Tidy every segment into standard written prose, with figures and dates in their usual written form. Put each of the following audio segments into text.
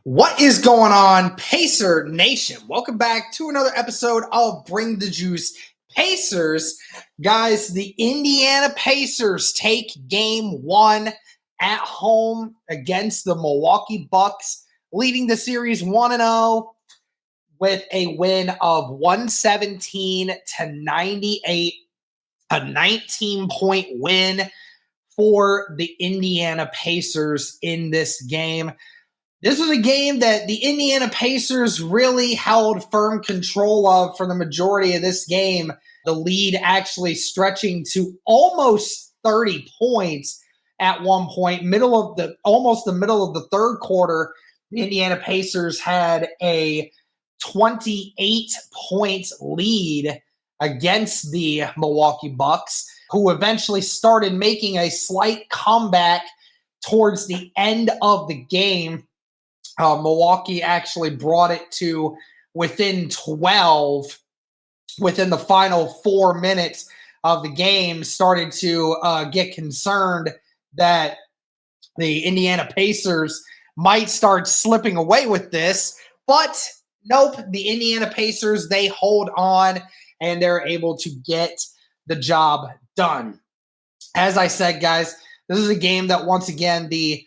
What is going on, Pacer Nation? Welcome back to another episode of Bring the Juice Pacers. Guys, the Indiana Pacers take game one at home against the Milwaukee Bucks, leading the series 1-0 with a win of 117-98, a 19-point win for the Indiana Pacers in this game. This was a game that the Indiana Pacers really held firm control of for the majority of this game. The lead actually stretching to almost 30 points at one point. Almost the middle of the third quarter, the Indiana Pacers had a 28 points lead against the Milwaukee Bucks, who eventually started making a slight comeback towards the end of the game. Milwaukee actually brought it to within 12 within the final 4 minutes of the game, started to get concerned that the Indiana Pacers might start slipping away with this. But nope, the Indiana Pacers, they hold on and they're able to get the job done. As I said, guys, this is a game that once again the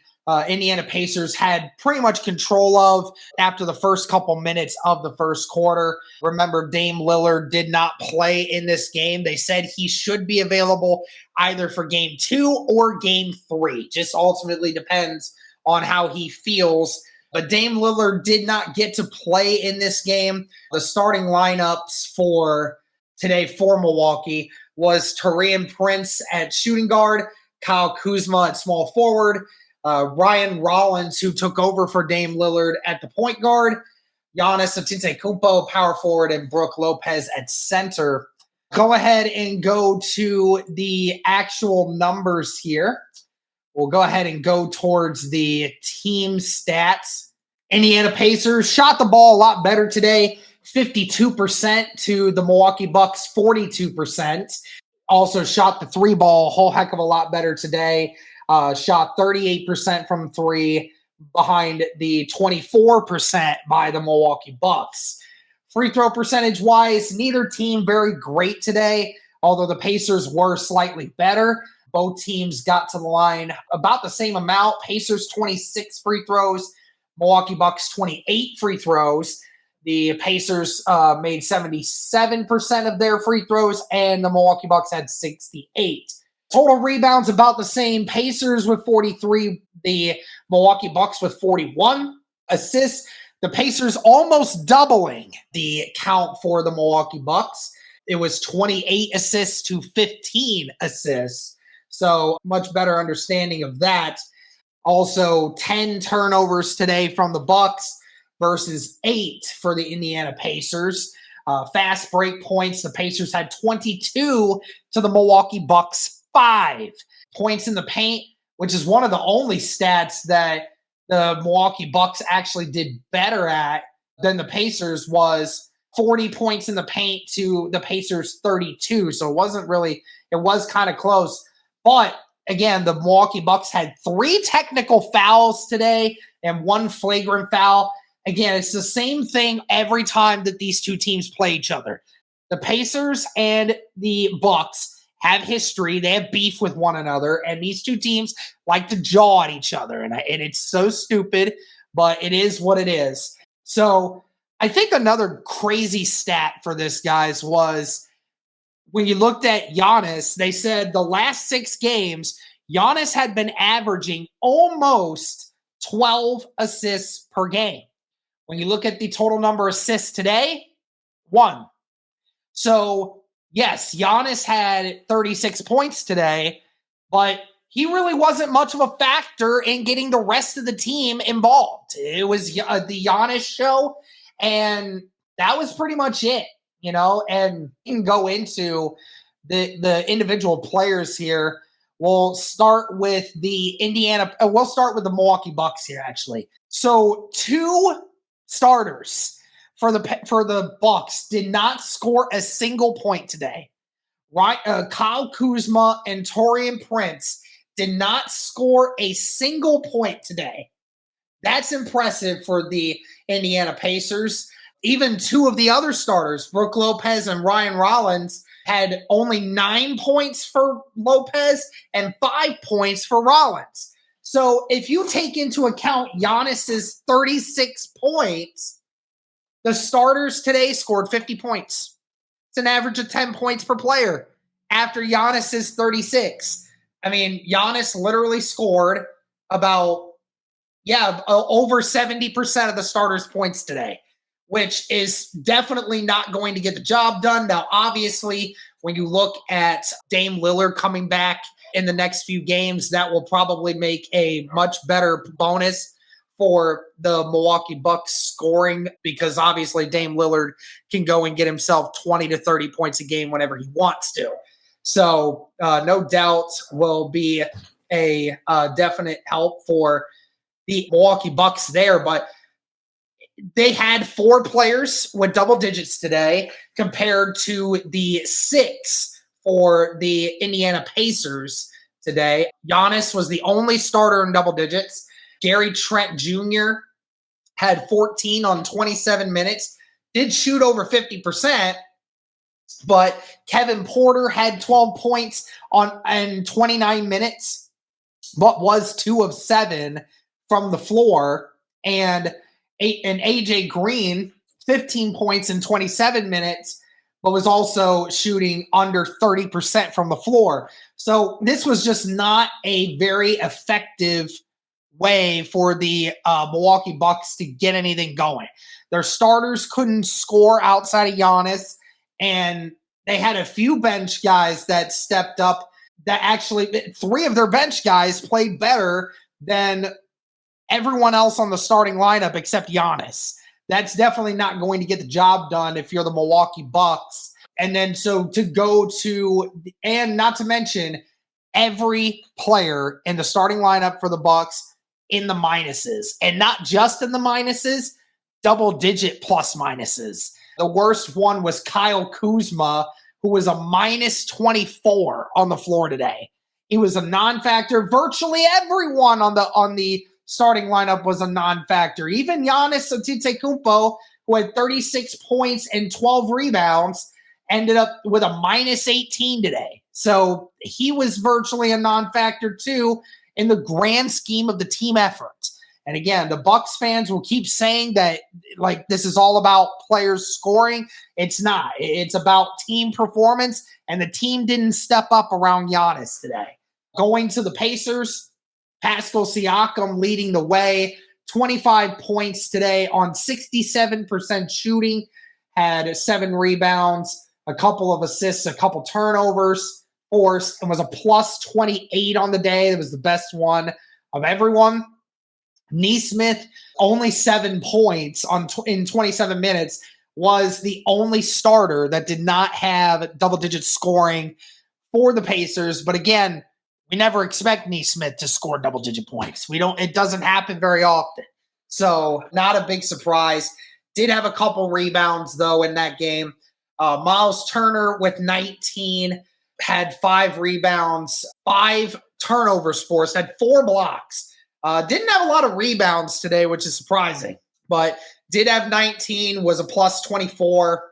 Indiana Pacers had pretty much control of after the first couple minutes of the first quarter. Remember, Dame Lillard did not play in this game. They said he should be available either for game 2 or game 3. Just ultimately depends on how he feels. But Dame Lillard did not get to play in this game. The starting lineups for today for Milwaukee was Taurean Prince at shooting guard, Kyle Kuzma at small forward, Ryan Rollins, who took over for Dame Lillard at the point guard, Giannis Antetokounmpo, power forward, and Brook Lopez at center. Go ahead and go to the actual numbers here. We'll go ahead and go towards the team stats. Indiana Pacers shot the ball a lot better today, 52% to the Milwaukee Bucks, 42%. Also shot the three ball a whole heck of a lot better today. Shot 38% from three behind the 24% by the Milwaukee Bucks. Free throw percentage wise, neither team very great today, although the Pacers were slightly better. Both teams got to the line about the same amount. Pacers 26 free throws, Milwaukee Bucks 28 free throws. The Pacers made 77% of their free throws, and the Milwaukee Bucks had 68. Total rebounds about the same. Pacers with 43, the Milwaukee Bucks with 41. Assists, the Pacers almost doubling the count for the Milwaukee Bucks. It was 28 assists to 15 assists. So much better understanding of that. Also 10 turnovers today from the Bucks versus 8 for the Indiana Pacers. Fast break points, the Pacers had 22 to the Milwaukee Bucks 5. Points in the paint, which is one of the only stats that the Milwaukee Bucks actually did better at than the Pacers, was 40 points in the paint to the Pacers 32. So it was kind of close. But again, the Milwaukee Bucks had 3 technical fouls today and 1 flagrant foul. Again, it's the same thing every time that these two teams play each other. The Pacers and the Bucks have history. They have beef with one another, and these two teams like to jaw at each other. And it's so stupid, but it is what it is. So I think another crazy stat for this, guys, was when you looked at Giannis, they said the last 6 games, Giannis had been averaging almost 12 assists per game. When you look at the total number of assists today, 1. So, yes, Giannis had 36 points today, but he really wasn't much of a factor in getting the rest of the team involved. It was the Giannis show, and that was pretty much it, and you can go into the individual players here. We'll start with the Milwaukee Bucks here, actually. So 2 starters for the Bucks did not score a single point today. Right, Kyle Kuzma and Taurean Prince did not score a single point today. That's impressive for the Indiana Pacers. Even two of the other starters, Brooke Lopez and Ryan Rollins, had only 9 points for Lopez and 5 points for Rollins. So if you take into account Giannis's 36 points, the starters today scored 50 points. It's an average of 10 points per player after Giannis's 36. I mean, Giannis literally scored about, over 70% of the starters' points today, which is definitely not going to get the job done. Now, obviously, when you look at Dame Lillard coming back in the next few games, that will probably make a much better bonus for the Milwaukee Bucks scoring, because obviously Dame Lillard can go and get himself 20 to 30 points a game whenever he wants to. So no doubt will be a definite help for the Milwaukee Bucks there. But they had 4 players with double digits today compared to the 6 for the Indiana Pacers today. Giannis was the only starter in double digits. Gary Trent Jr. had 14 on 27 minutes, did shoot over 50%, but Kevin Porter had 12 points in 29 minutes, but was 2 of 7 from the floor. And AJ Green, 15 points in 27 minutes, but was also shooting under 30% from the floor. So this was just not a very effective way for the Milwaukee Bucks to get anything going. Their starters couldn't score outside of Giannis, and they had a few bench guys that stepped up. That actually, 3 of their bench guys played better than everyone else on the starting lineup except Giannis. That's definitely not going to get the job done if you're the Milwaukee Bucks. And then so to go to, and not to mention, every player in the starting lineup for the Bucks in the minuses, and not just in the minuses, double-digit plus minuses. The worst one was Kyle Kuzma, who was a minus 24 on the floor today. He was a non-factor. Virtually everyone on the starting lineup was a non-factor. Even Giannis Antetokounmpo, who had 36 points and 12 rebounds, ended up with a minus 18 today. So he was virtually a non-factor too in the grand scheme of the team effort. And again, the Bucks fans will keep saying that like this is all about players scoring. It's not. It's about team performance, and the team didn't step up around Giannis today. Going to the Pacers, Pascal Siakam leading the way, 25 points today on 67% shooting, had 7 rebounds, a couple of assists, a couple turnovers, forced, and was a plus 28 on the day. It was the best one of everyone. Nesmith, only 7 points in 27 minutes, was the only starter that did not have double-digit scoring for the Pacers. But again, we never expect Nesmith to score double-digit points. It doesn't happen very often. So not a big surprise. Did have a couple rebounds, though, in that game. Miles Turner with 19, had 5 rebounds, 5 turnovers forced, had 4 blocks. Didn't have a lot of rebounds today, which is surprising, but did have 19, was a plus 24.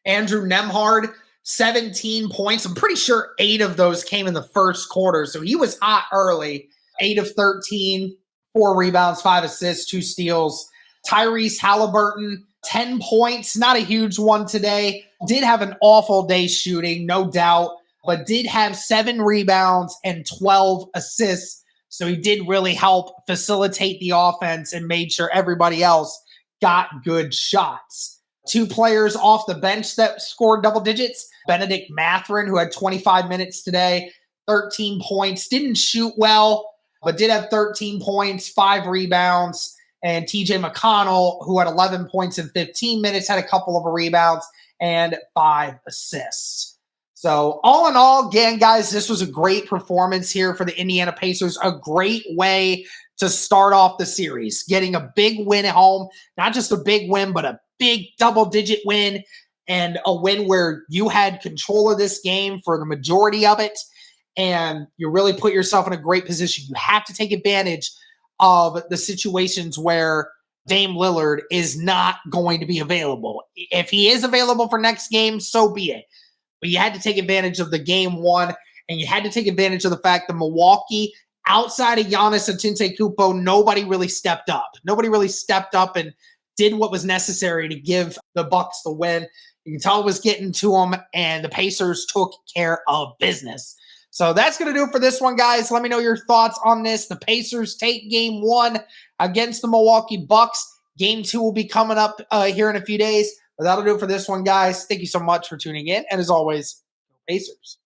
Andrew Nembhard, 17 points. I'm pretty sure 8 of those came in the first quarter, so he was hot early. 8 of 13, 4 rebounds, 5 assists, 2 steals. Tyrese Halliburton, 10 points, not a huge one today. Did have an awful day shooting, no doubt, but did have 7 rebounds and 12 assists. So he did really help facilitate the offense and made sure everybody else got good shots. 2 players off the bench that scored double digits. Benedict Mathurin, who had 25 minutes today, 13 points. Didn't shoot well, but did have 13 points, 5 rebounds. And TJ McConnell, who had 11 points in 15 minutes, had a couple of rebounds and 5 assists. So all in all, again, guys, this was a great performance here for the Indiana Pacers. A great way to start off the series, getting a big win at home. Not just a big win, but a big double-digit win, and a win where you had control of this game for the majority of it, and you really put yourself in a great position. You have to take advantage of the situations where Dame Lillard is not going to be available. If he is available for next game, so be it. But you had to take advantage of the game one, and you had to take advantage of the fact that Milwaukee, outside of Giannis Antetokounmpo, nobody really stepped up. Nobody really stepped up and did what was necessary to give the Bucks the win. You can tell it was getting to them, and the Pacers took care of business. So that's going to do it for this one, guys. Let me know your thoughts on this. The Pacers take game one against the Milwaukee Bucks. Game two will be coming up here in a few days. But that'll do it for this one, guys. Thank you so much for tuning in. And as always, Pacers.